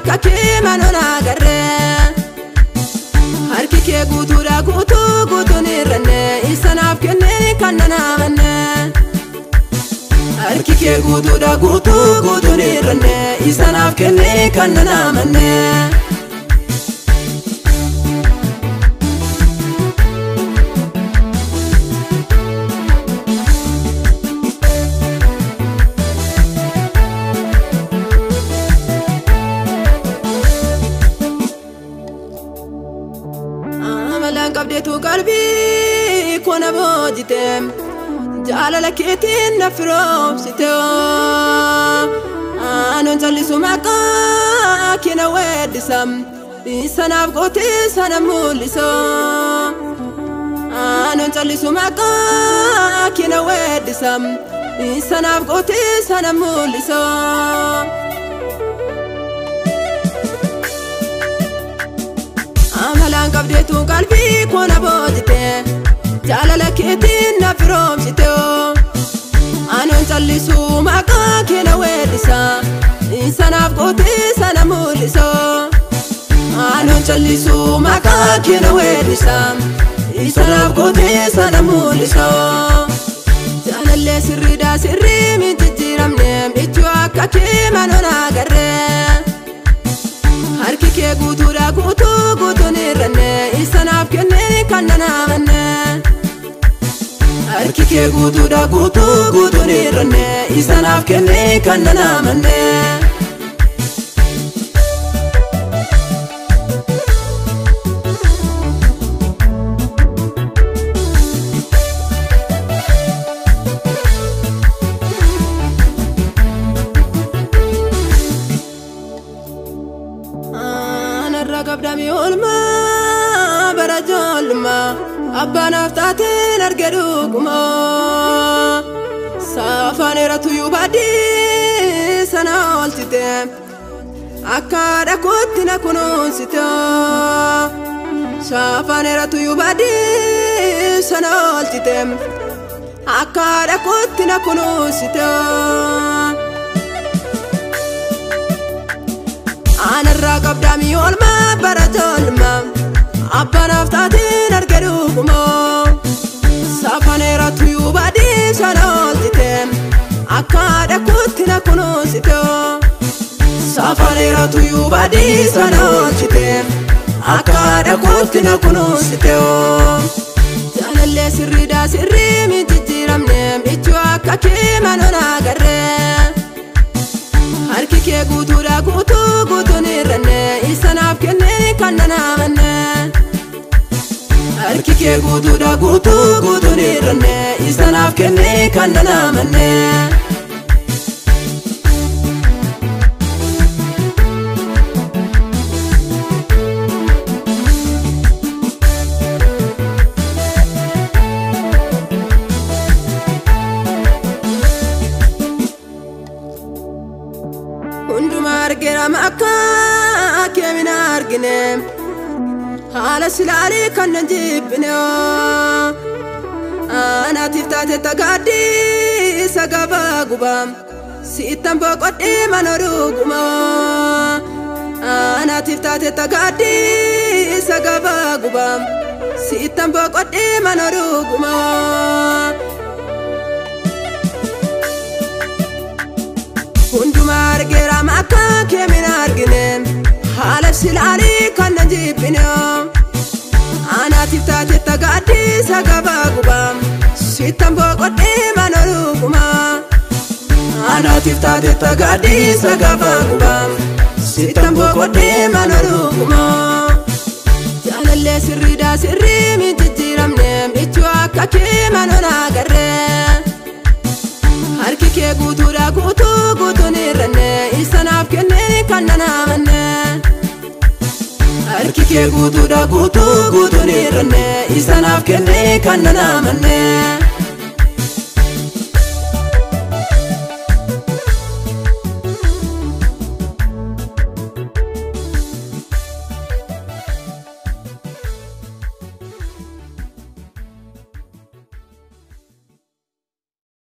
akka kee manona agarre harki kee guutuudha guutuun irranne isanaaf kenne kan nanamanne harki kee guutuudha guutuun irranne isanaaf kenne kan nanamanne qabdeetu qalbii kona boojite jaalala keetiin na firoomsite anon callisu maqaa kee na weeddisa isanaaf gootee sana mul'iso anon callisu maqaa kee na weeddisa isanaaf gootee sana mul'iso amalaan qabdeetu qalbii kona boojite jaalala keetiin na firoomsite anon callisu maqaa kee na weeddisa isanaaf gootee sana mul'iso anon callisu maqaa kee na weeddisa isanaaf gootee sana mul'iso jaalallee sirriidhaa sirrii min jijjiiramne ichuu akka kee manona agarre harki kee guutuudha guutuun irranne isanaaf kenne kan nanamanne harki kee guutuudha guutuun irranne isanaaf kenne kan nanamanne qabdami olma barajolma abbanaaf taateen arge dhuguma saafaneeratu yuubadii sana oolchite akka dhakuutti na kunuunsite saafaneeratu yuubadii sana oolchite akka dhakuutti na kunuunsite anarraa qabdami olma barajolma abbanaaf taateen arge dhuguma saafaneeratu yuubadii sana oolchite akka dhakuutti na kunuunsite saafaneeratu yuubadii sana oolchite akka dhakuutti na kunuunsite jaalallee sirriidhaa sirrii min jijjiiramne ichuu akka kee manona agarre harki kee guutuudha guutuun irranne isanaaf kenne kan nanamanne harki kee guutuudha guutuun irranne isanaaf kenne kan nanamanne akka kee min argine haala silaalee kan nan jibbine anaatiif taate tagaaddii isa gabaa gubaa siittan boqodhee mana dhuguma anaatiif taate tagaaddii isa gabaa gubaa siittan boqodhee mana dhuguma hundumaa argeera akka kee min argine haala silaalee kan nan jibbine anaatiif taate tagaaddii isa gabaa gubaa siittan boqodhee mana dhuguma anaatiif taate tagaaddii isa gabaa gubaa siittan boqodhee mana dhuguma jaalallee sirriidhaa sirrii min jijjiiramne ichuu akka kee manona agarre harki kee guutuudha guutuun irranne isanaaf kenne kan nanamanne harki kee guutuudha guutuun irranne isanaaf kenne kan nanamanne